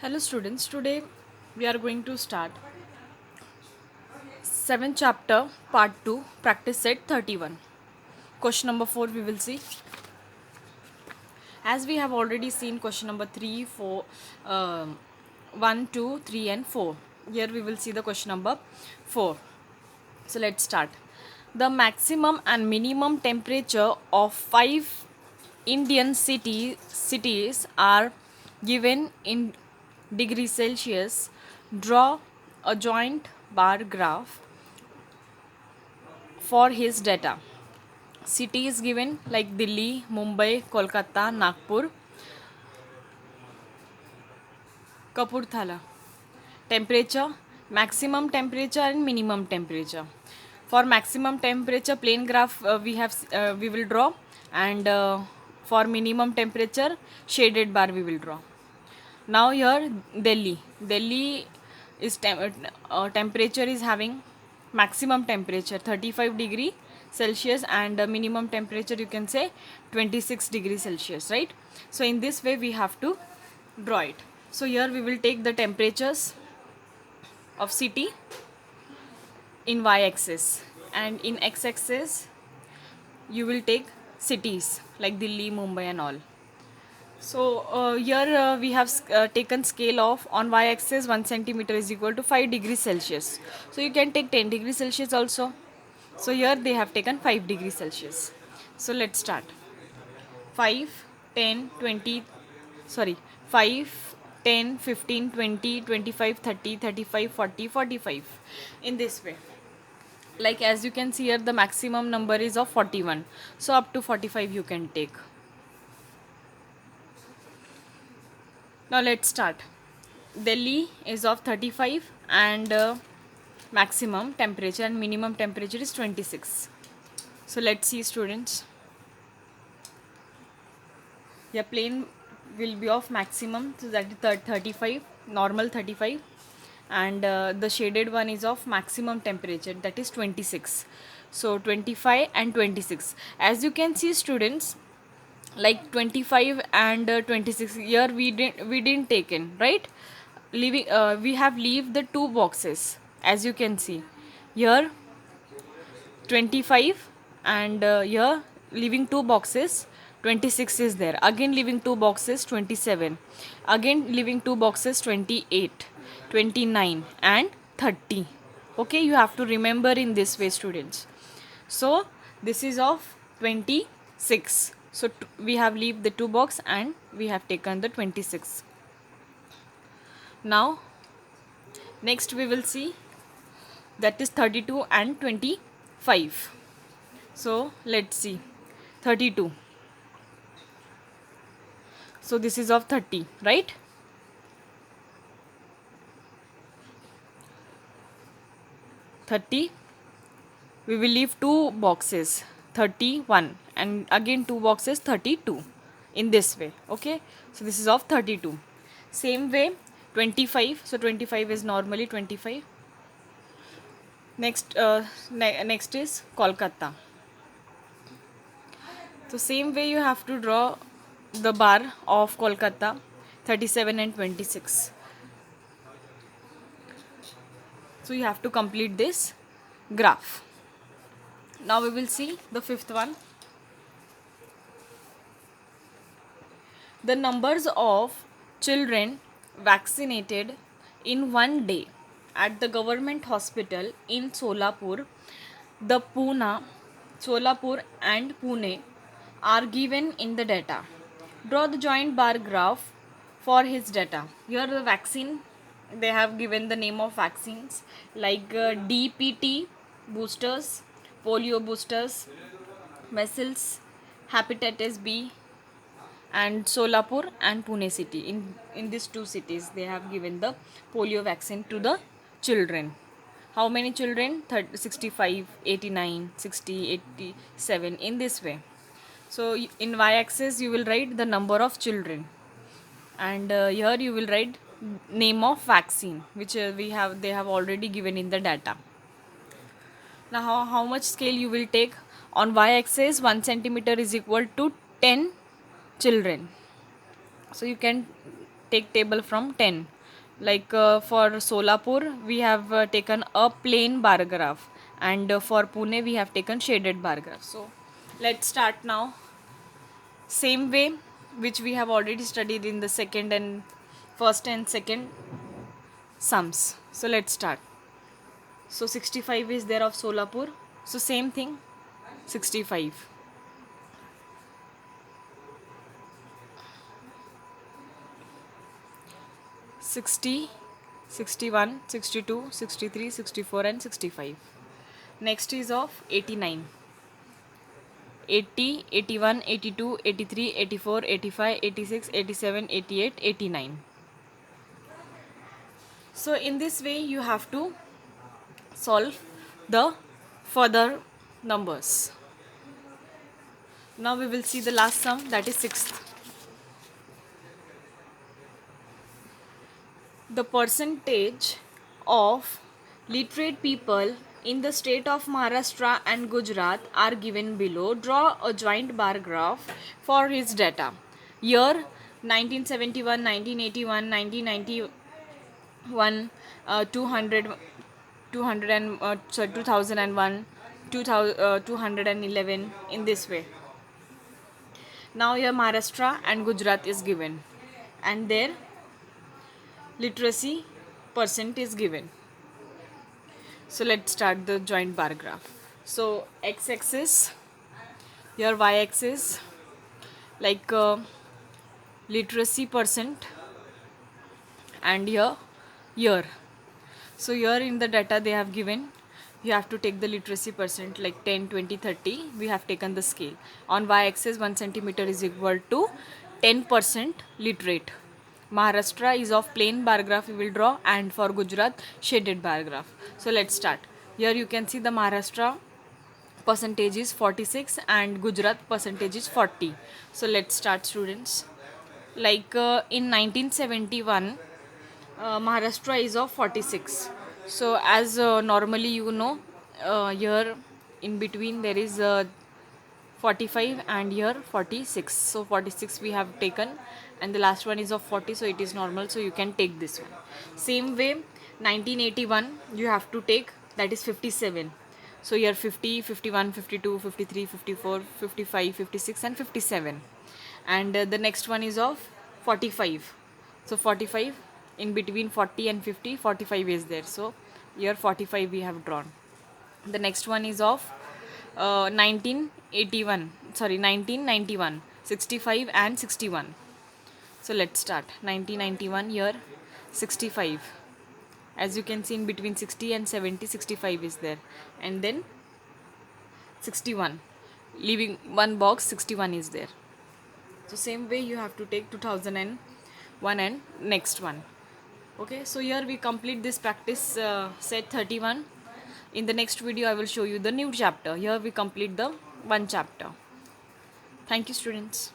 Hello students, today we are going to start 7th chapter part 2 practice set 31. Question number 4 we will see. As we have already seen question number 3, 4, 1, 2, 3 and 4. Here we will see the question number 4. So let's start. The maximum and minimum temperature of 5 Indian cities are given in degrees Celsius. Draw a joint bar graph for his data. City is given like Delhi, Mumbai, Kolkata, Nagpur, Kapurthala. Temperature, maximum temperature and minimum temperature. For maximum temperature, plain graph we will draw, and for minimum temperature, shaded bar we will draw. Now here Delhi is temperature is having maximum temperature 35 degree Celsius and minimum temperature you can say 26 degree Celsius, right? So in this way we have to draw it. So here we will take the temperatures of city in y-axis, and in x-axis you will take cities like Delhi, Mumbai and all. So here we have taken scale of on y-axis 1 centimeter is equal to 5 degrees Celsius. So you can take 10 degrees Celsius also. So here they have taken 5 degrees Celsius. So let's start. 5, 10, 20, sorry, 5, 10, 15, 20, 25, 30, 35, 40, 45. In this way. Like as you can see here the maximum number is of 41. So up to 45 you can take. Now let's start. Delhi is of 35 and maximum temperature and minimum temperature is 26. So let's see students. Yeah, plane will be of maximum, so that is 35, normal 35, and the shaded one is of maximum temperature, that is 26. So 25 and 26. As you can see students, like 25 and 26 here we didn't take in, right? Leaving we have leave the two boxes, as you can see here 25, and here leaving two boxes 26 is there, again leaving two boxes 27, again leaving two boxes 28, 29 and 30. Okay, you have to remember in this way students. So this is of 26. So we have leave the two box and we have taken the 26. Now next we will see, that is 32 and 25. So let's see 32. So this is of 30, right? We will leave two boxes 31 and again two boxes 32 in this way. Okay, so this is of 32. Same way 25. So 25 is normally 25. Next next is Kolkata. So same way you have to draw the bar of Kolkata 37 and 26. So you have to complete this graph. Now we will see the fifth one. The numbers of children vaccinated in one day at the government hospital in Solapur, Solapur and Pune are given in the data. Draw the joint bar graph for his data. Here the vaccine, they have given the name of vaccines like DPT boosters, polio boosters, measles, hepatitis B, and Solapur and Pune city. In these two cities they have given the polio vaccine to the children. How many children? 30, 65, 89, 60, 87, in this way. So in y-axis you will write the number of children, and here you will write name of vaccine which they have already given in the data. Now how much scale you will take? On y-axis 1 centimeter is equal to 10 children. So you can take table from 10. Like for Solapur, we have taken a plain bar graph, and for Pune, we have taken shaded bar graph. So let's start now. Same way which we have already studied in the second and first and second sums. So let's start. So 65 is there of Solapur. So same thing, 65. 60, 61, 62, 63, 64 and 65. Next is of 89. 80, 81, 82, 83, 84, 85, 86, 87, 88, 89. So in this way you have to solve the further numbers. Now we will see the last sum, that is sixth. The percentage of literate people in the state of Maharashtra and Gujarat are given below. Draw a joint bar graph for his data. Year 1971, 1981, 1991, 200, 2001, 211, in this way. Now here Maharashtra and Gujarat is given, and their literacy percent is given. So let's start the joint bar graph. So x-axis, here y-axis, like literacy percent, and here year. So here in the data they have given, you have to take the literacy percent like 10, 20, 30. We have taken the scale. On y-axis 1 centimeter is equal to 10% literate. Maharashtra is of plain bar graph we will draw, and for Gujarat shaded bar graph. So let's start. Here you can see the Maharashtra percentage is 46 and Gujarat percentage is 40. So let's start, students. Like in 1971, Maharashtra is of 46. So as normally you know, here in between there is 45 and here 46. So 46 we have taken, and the last one is of 40, so it is normal, so you can take this one. Same way 1981 you have to take, that is 57. So here 50, 51, 52, 53, 54, 55, 56 and 57. And the next one is of 45. So 45, in between 40 and 50, 45 is there. So here 45 we have drawn. The next one is of 1991, 65 and 61. So let's start. 1991, here 65. As you can see, in between 60 and 70, 65 is there. And then 61, leaving one box, 61 is there. So same way you have to take 2001 and next one. Okay, so here we complete this practice set 31. In the next video I will show you the new chapter. Here we complete the one chapter. Thank you, students.